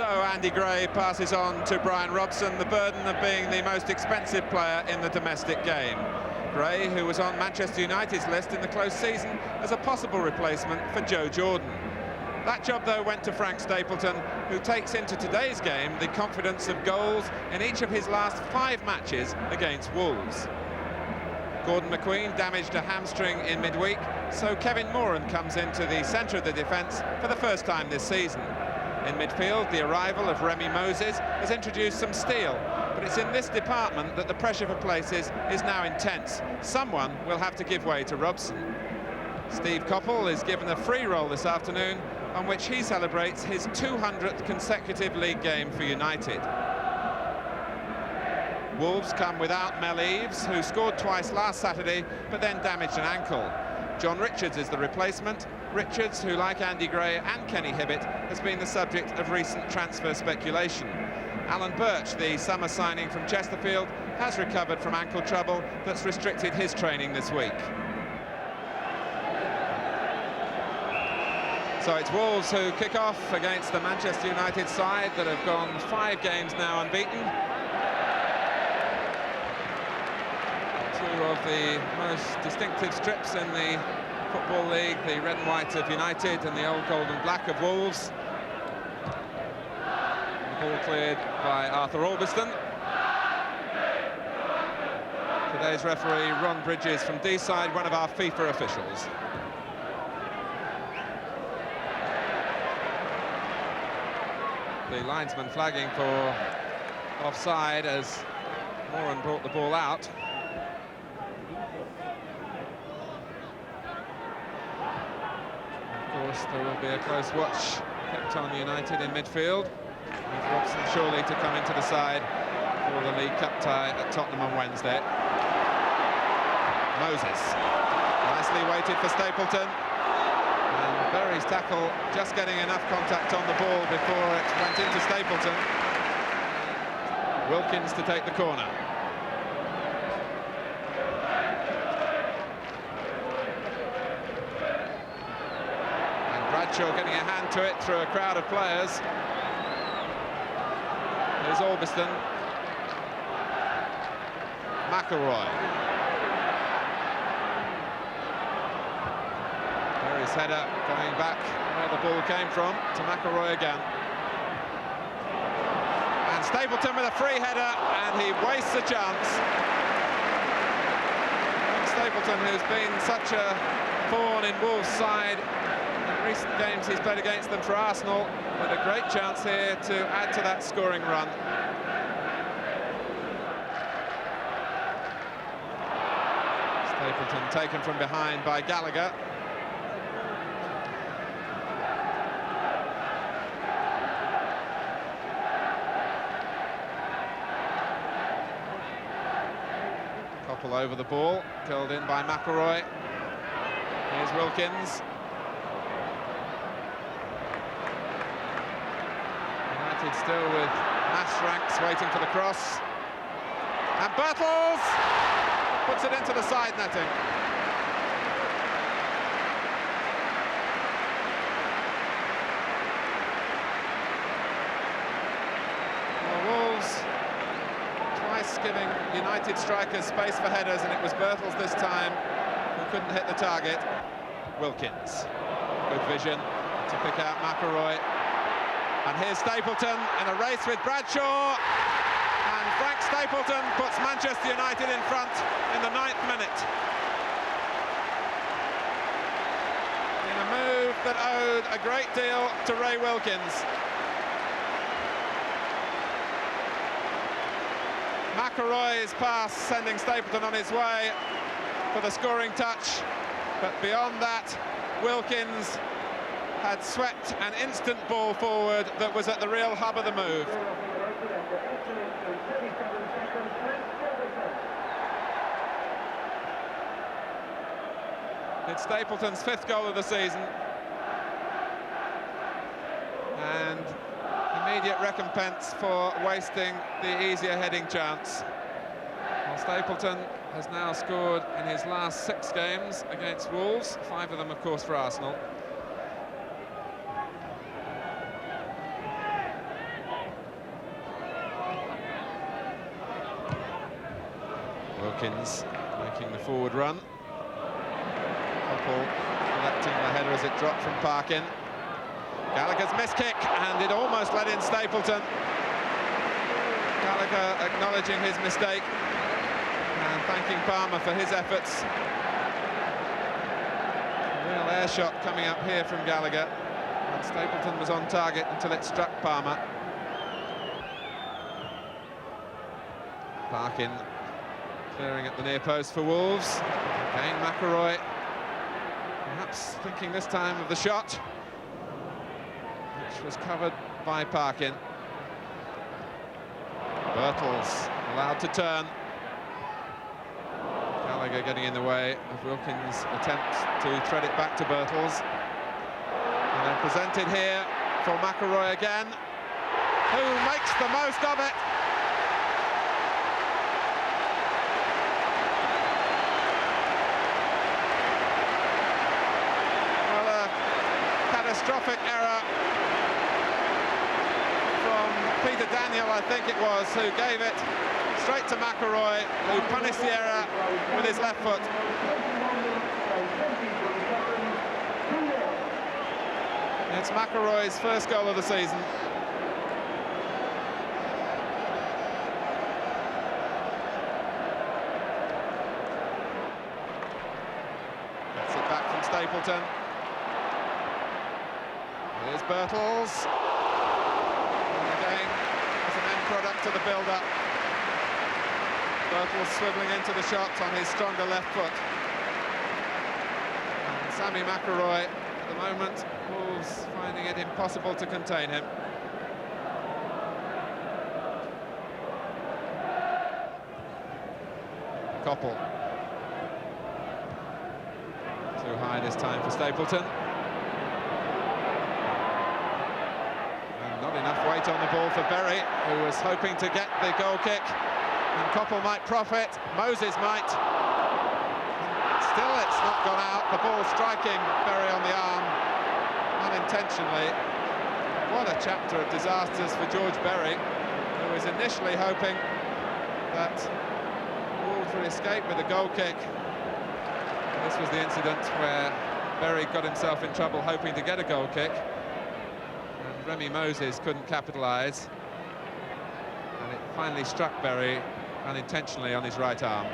So Andy Gray passes on to Brian Robson the burden of being the most expensive player in the domestic game. Gray, who was on Manchester United's list in the close season as a possible replacement for Joe Jordan. That job, though, went to Frank Stapleton, who takes into today's game the confidence of goals in each of his last 5 matches against Wolves. Gordon McQueen damaged a hamstring in midweek, so Kevin Moran comes into the centre of the defence for the first time this season. In midfield, the arrival of Remy Moses has introduced some steel, but it's in this department that the pressure for places is now intense. Someone will have to give way to Robson. Steve Coppell is given a free roll this afternoon, on which he celebrates his 200th consecutive league game for United. Wolves come without Mel Eves, who scored twice last Saturday, but then damaged an ankle. John Richards is the replacement. Richards, who, like Andy Gray and Kenny Hibbett, has been the subject of recent transfer speculation. Alan Birch, the summer signing from Chesterfield, has recovered from ankle trouble that's restricted his training this week. So it's Wolves who kick off against the Manchester United side that have gone 5 games now unbeaten. 2 of the most distinctive strips in the Football League, the red and white of United and the old gold and black of Wolves. The ball cleared by Arthur Albiston. Today's referee, Ron Bridges from D-side, one of our FIFA officials. The linesman flagging for offside as Moran brought the ball out. Of course, there will be a close watch kept on United in midfield, with Robson surely to come into the side for the League Cup tie at Tottenham on Wednesday. Moses, nicely waited for Stapleton. And Berry's tackle just getting enough contact on the ball before it went into Stapleton. Wilkins to take the corner. And Bradshaw getting a hand to it through a crowd of players. Here's Albiston. McElroy. His header going back where the ball came from to McElroy again. And Stapleton with a free header, and he wastes a chance. Stapleton, who's been such a thorn in Wolves' side in recent games he's played against them for Arsenal, with a great chance here to add to that scoring run. Stapleton taken from behind by Gallagher. Over the ball, curled in by McElroy. Here's Wilkins. United still with mass ranks waiting for the cross. And Birtles puts it into the side netting. Giving United strikers space for headers, and it was Birtles this time who couldn't hit the target. Wilkins, good vision to pick out McElroy. And here's Stapleton in a race with Bradshaw. And Frank Stapleton puts Manchester United in front in the 9th minute. In a move that owed a great deal to Ray Wilkins. McElroy's pass sending Stapleton on his way for the scoring touch, but beyond that, Wilkins had swept an instant ball forward that was at the real hub of the move. It's Stapleton's 5th goal of the season, and immediate recompense for wasting the easier heading chance. Well, Stapleton has now scored in his last 6 games against Wolves, 5 of them, of course, for Arsenal. Wilkins making the forward run. Coppell collecting the header as it dropped from Parkin. Gallagher's missed kick, and it almost let in Stapleton. Gallagher acknowledging his mistake and thanking Palmer for his efforts. A real air shot coming up here from Gallagher, and Stapleton was on target until it struck Palmer. Parkin clearing at the near post for Wolves. Again, McElroy perhaps thinking this time of the shot, which was covered by Parkin. Birtles allowed to turn. Gallagher getting in the way of Wilkins' attempt to thread it back to Birtles. And then presented here for McElroy again, who makes the most of it. Well, a catastrophic error from Peter Daniel, I think it was, who gave it straight to McElroy, who punished the error with his left foot. It's McElroy's first goal of the season. Gets it back from Stapleton. Here's Birtles. And again, as an end product to the build-up. Birtles swivelling into the shot on his stronger left foot. And Sammy McElroy, at the moment, Wolves finding it impossible to contain him. Coppell. Too high this time for Stapleton. And not enough weight on the ball for Berry, who was hoping to get the goal kick. And Coppell might profit, Moses might. And still it's not gone out, the ball striking Berry on the arm, unintentionally. What a chapter of disasters for George Berry, who was initially hoping that Wolves would escape with a goal kick. And this was the incident where Berry got himself in trouble hoping to get a goal kick. And Remy Moses couldn't capitalise. And it finally struck Berry unintentionally on his right arm.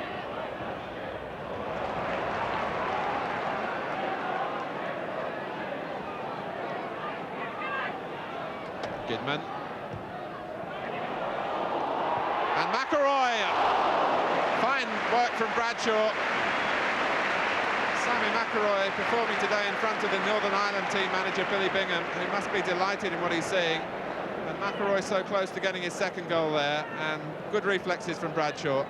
Gidman. And McElroy. Fine work from Bradshaw. Sammy McElroy performing today in front of the Northern Ireland team manager Billy Bingham, who must be delighted in what he's seeing. And McElroy so close to getting his second goal there, and good reflexes from Bradshaw.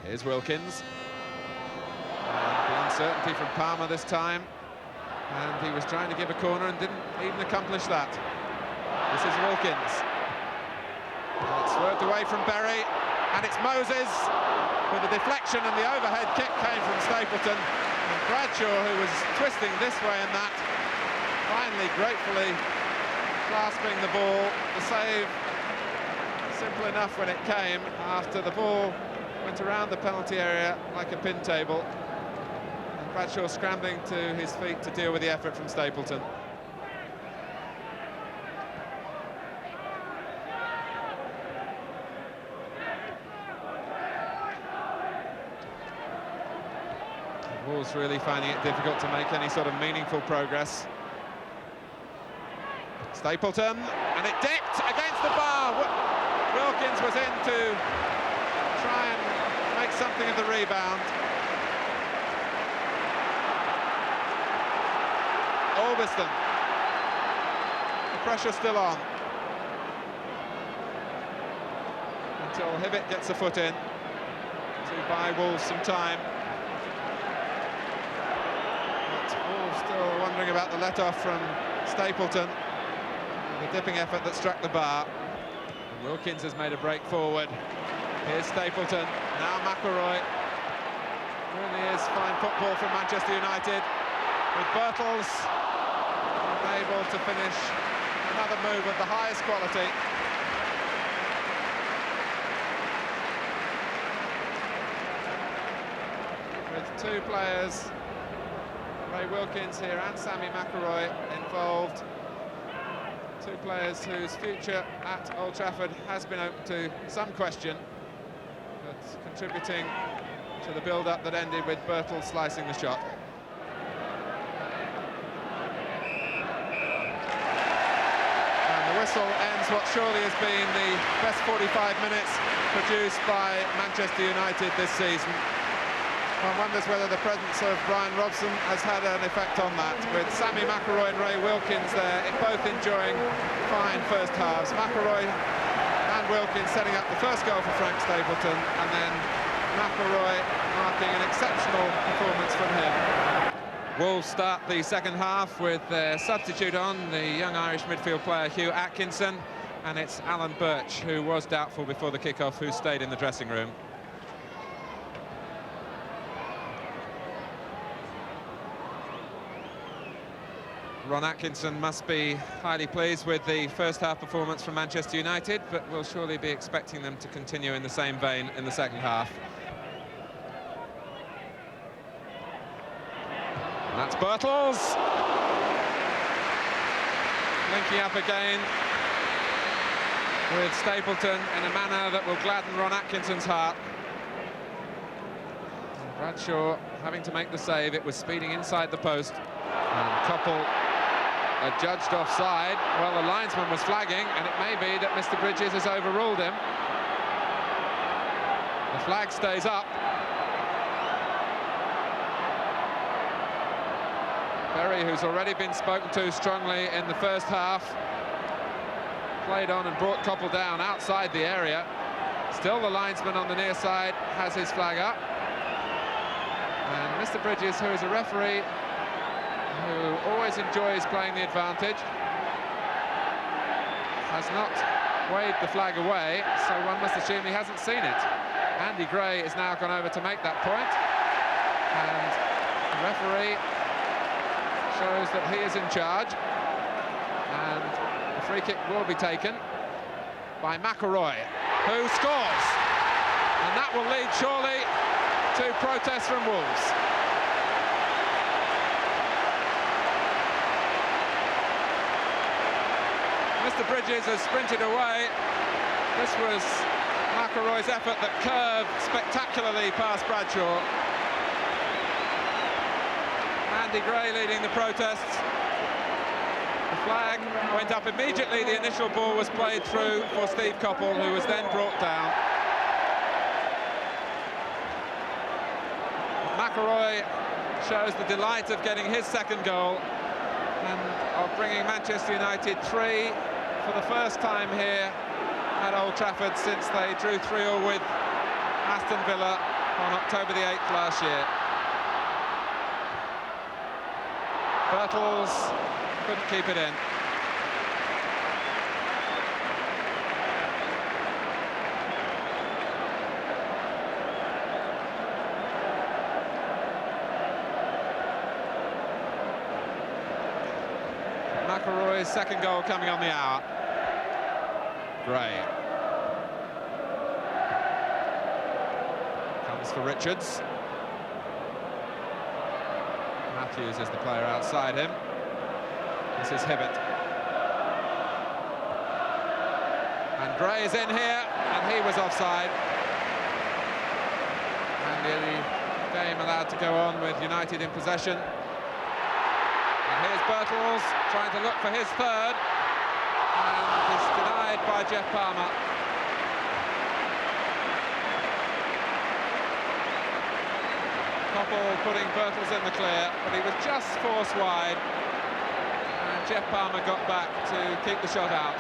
Here's Wilkins. And the uncertainty from Palmer this time. And he was trying to give a corner and didn't even accomplish that. This is Wilkins. And it's swerved away from Berry, and it's Moses with the deflection, and the overhead kick came from Stapleton. And Bradshaw, who was twisting this way and that, finally gratefully clasping the ball. The save simple enough when it came, after the ball went around the penalty area like a pin table. Bradshaw scrambling to his feet to deal with the effort from Stapleton. The Wolves really finding it difficult to make any sort of meaningful progress. Stapleton, and it dipped against the bar. Wilkins was in to try and make something of the rebound. Albiston. The pressure still on. Until Hibbett gets a foot in to buy Wolves some time. But Wolves still wondering about the let-off from Stapleton. The dipping effort that struck the bar. And Wilkins has made a break forward. Here's Stapleton, now McElroy. Really is fine football from Manchester United, with Birtles able to finish another move of the highest quality. With two players, Ray Wilkins here and Sammy McElroy, involved. Two players whose future at Old Trafford has been open to some question, but contributing to the build-up that ended with Birtles slicing the shot. And the whistle ends what surely has been the best 45 minutes produced by Manchester United this season. One wonders whether the presence of Brian Robson has had an effect on that, with Sammy McElroy and Ray Wilkins there, both enjoying fine first halves. McElroy and Wilkins setting up the first goal for Frank Stapleton, and then McElroy marking an exceptional performance from him. Wolves start the second half with their substitute on, the young Irish midfield player Hugh Atkinson, and it's Alan Birch, who was doubtful before the kick-off, who stayed in the dressing room. Ron Atkinson must be highly pleased with the first half performance from Manchester United, but we'll surely be expecting them to continue in the same vein in the second half. And that's Birtles. Linking up again with Stapleton in a manner that will gladden Ron Atkinson's heart. And Bradshaw having to make the save. It was speeding inside the post. And Coppell adjudged offside. Well, the linesman was flagging, and it may be that Mr. Bridges has overruled him. The flag stays up. Berry, who's already been spoken to strongly in the first half, played on and brought Coppell down outside the area. Still the linesman on the near side has his flag up. And Mr. Bridges, who is a referee who always enjoys playing the advantage, has not waved the flag away, so one must assume he hasn't seen it. Andy Gray has now gone over to make that point, and the referee shows that he is in charge, and the free kick will be taken by McElroy, who scores, and that will lead surely to protests from Wolves. Mr. Bridges has sprinted away. This was McElroy's effort that curved spectacularly past Bradshaw. Andy Gray leading the protests. The flag went up immediately. The initial ball was played through for Steve Coppell, who was then brought down. McElroy shows the delight of getting his second goal and of bringing Manchester United 3 for the first time here at Old Trafford since they drew 3-3 with Aston Villa on October the 8th last year. Birtles couldn't keep it in. McElroy's second goal coming on the hour. Gray. Comes for Richards. Matthews is the player outside him. This is Hibbert. And Gray is in here, and he was offside. And the game allowed to go on with United in possession. And here's Birtles trying to look for his third, and it's denied by Jeff Palmer. Coppell putting Birtles in the clear, but he was just forced wide, and Jeff Palmer got back to keep the shot out.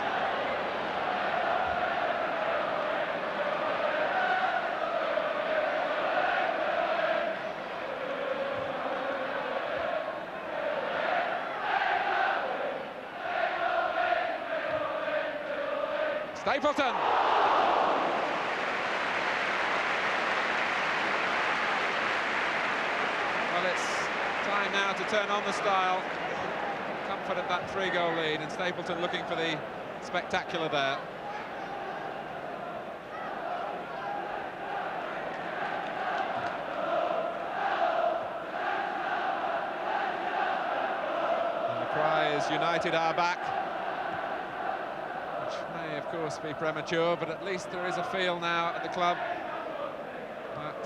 Stapleton. Well, it's time now to turn on the style. Comfort of that 3-goal lead, and Stapleton looking for the spectacular there. And the cry is United are back, which may of course be premature, but at least there is a feel now at the club that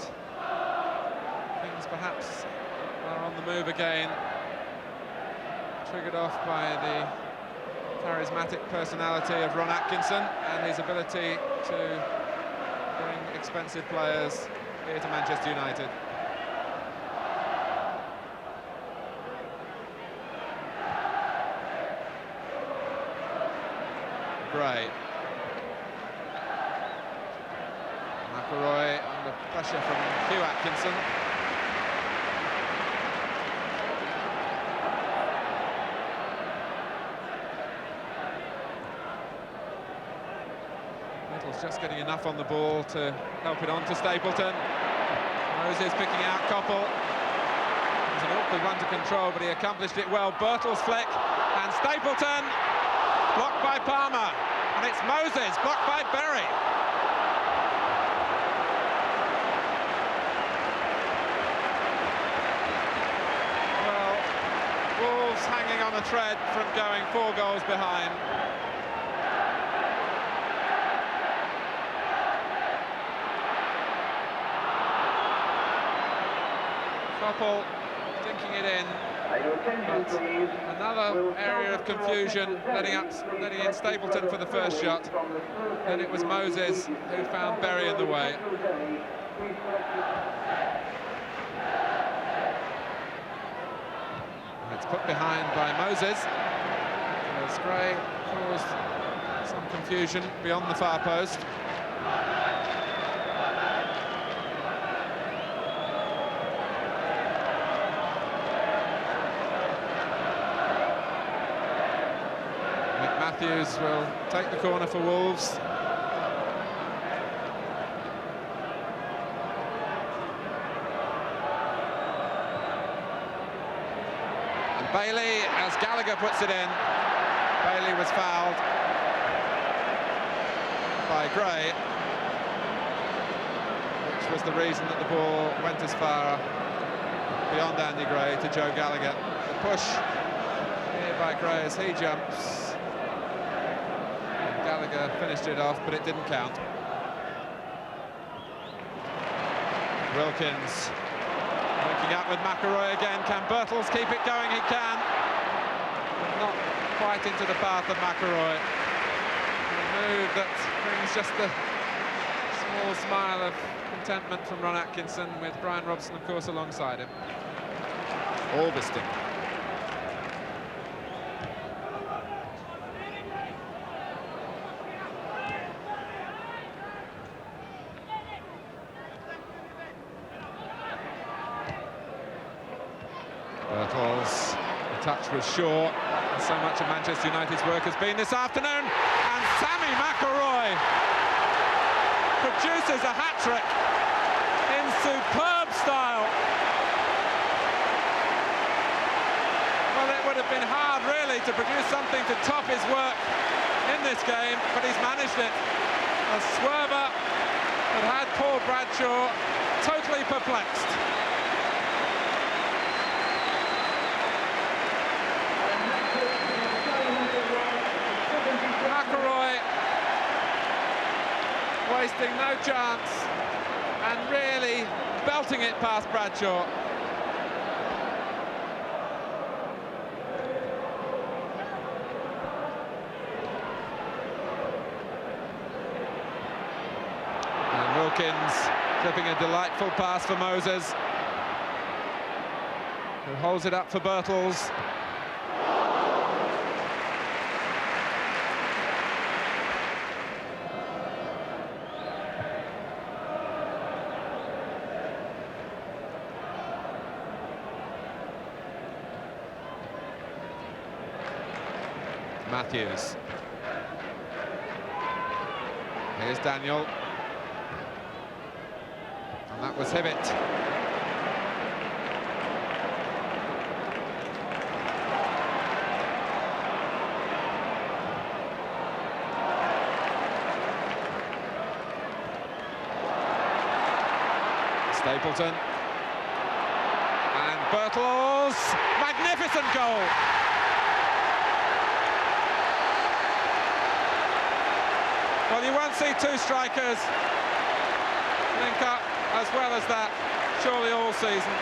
things perhaps are on the move again, triggered off by the charismatic personality of Ron Atkinson and his ability to bring expensive players here to Manchester United. Gray. McIlroy under pressure from Hugh Atkinson. Just getting enough on the ball to help it on to Stapleton. Moses picking out Koppel. It was an awkward one to control, but he accomplished it well. Birtles flick, and Stapleton blocked by Palmer, and it's Moses blocked by Berry. Well, Wolves hanging on a thread from going 4 goals behind. Koppel dinking it in, but another area of confusion letting in Stapleton for the first shot. Then it was Moses who found Berry in the way. It's put behind by Moses, as Gray caused some confusion beyond the far post. Matthews will take the corner for Wolves. And Bailey, as Gallagher puts it in, Bailey was fouled by Gray, which was the reason that the ball went as far beyond Andy Gray to Joe Gallagher. The push here by Gray as he jumps. Gallagher finished it off, but it didn't count. Wilkins looking up with McIlroy again. Can Birtles keep it going? He can, but not quite into the path of McIlroy. A move that brings just a small smile of contentment from Ron Atkinson, with Brian Robson, of course, alongside him. Albiston. Birtles, the touch was short, and so much of Manchester United's work has been this afternoon, and Sammy McIlroy produces a hat-trick in superb style. Well, it would have been hard, really, to produce something to top his work in this game, but he's managed it. A swerver that had Paul Bradshaw totally perplexed. McIlroy wasting no chance and really belting it past Bradshaw. And Wilkins clipping a delightful pass for Moses, who holds it up for Birtles. Matthews. Here's Daniel. And that was Hibbett. Stapleton. And Birtles. Magnificent goal. Well, you won't see two strikers link up as well as that, surely all season.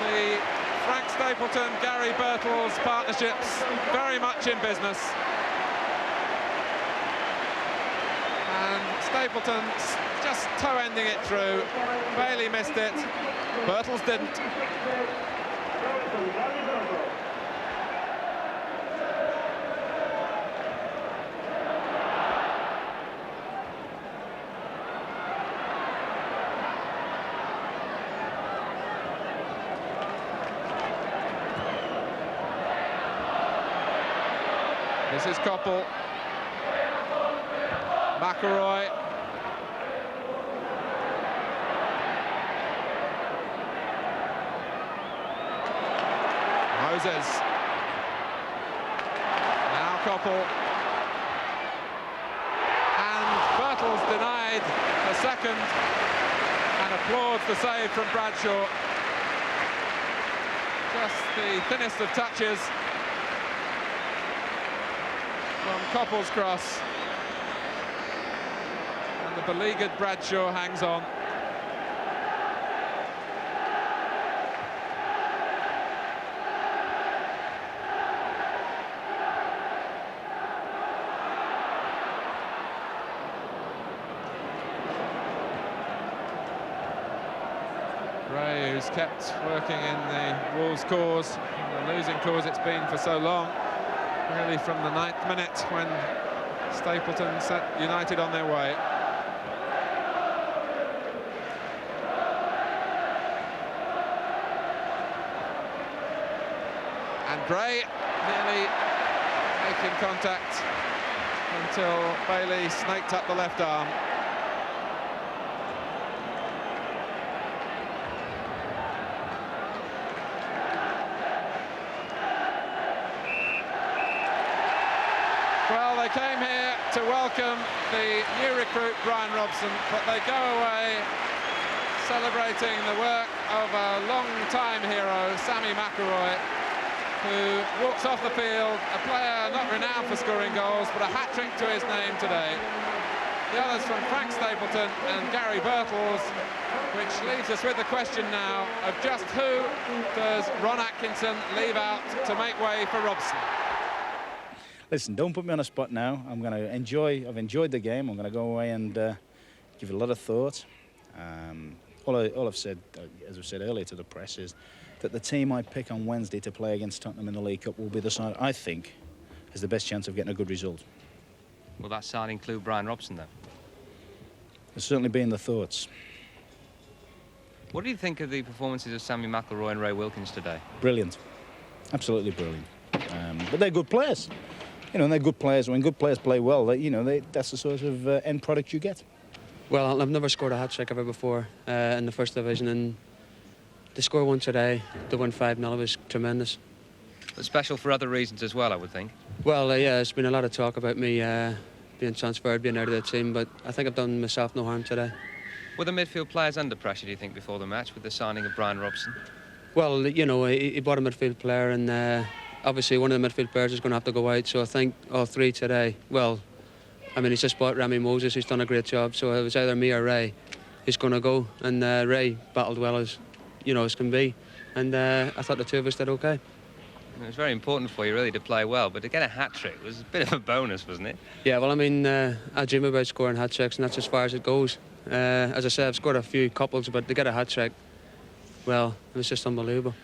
The Frank Stapleton, Gary Birtles partnerships very much in business. And Stapleton just toe-ending it through. Bailey missed it, Birtles didn't. This is Koppel. McElroy. Moses. Now Koppel. And Birtles denied a second and applauds the save from Bradshaw. Just the thinnest of touches from Koppel's cross, and the beleaguered Bradshaw hangs on. Gray, who's kept working in the Wolves' cause, the losing cause it's been for so long. Really from the 9th minute when Stapleton set United on their way. And Gray nearly making contact until Bailey snaked up the left arm. Well, they came here to welcome the new recruit, Brian Robson, but they go away celebrating the work of a long-time hero, Sammy McElroy, who walks off the field, a player not renowned for scoring goals, but a hat-trick to his name today. The others from Frank Stapleton and Gary Birtles, which leaves us with the question now of just who does Ron Atkinson leave out to make way for Robson? Listen, don't put me on a spot now. I've enjoyed the game. I'm going to go away and give it a lot of thought. All I've said, as I said earlier to the press, is that the team I pick on Wednesday to play against Tottenham in the League Cup will be the side I think has the best chance of getting a good result. Will that side include Brian Robson, then? There's certainly been the thoughts. What do you think of the performances of Sammy McElroy and Ray Wilkins today? Brilliant. Absolutely brilliant. But they're good players. You know, and they're good players. When good players play well, that's the sort of end product you get. Well, I've never scored a hat-trick ever before in the First Division, and to score one today, to win 5-0 was tremendous. But special for other reasons as well, I would think. Well, yeah, there's been a lot of talk about me being transferred, being out of the team, but I think I've done myself no harm today. Were the midfield players under pressure, do you think, before the match with the signing of Brian Robson? Well, you know, he bought a midfield player, and obviously one of the midfield players is going to have to go out, so I think all three today, well, I mean, he's just bought Remy Moses, who's done a great job, so it was either me or Ray who's going to go, and Ray battled well as, you know, as can be, and I thought the two of us did okay. It was very important for you, really, to play well, but to get a hat-trick was a bit of a bonus, wasn't it? Yeah, well, I mean, I dream about scoring hat-tricks, and that's as far as it goes. As I said, I've scored a few couples, but to get a hat-trick, well, it was just unbelievable.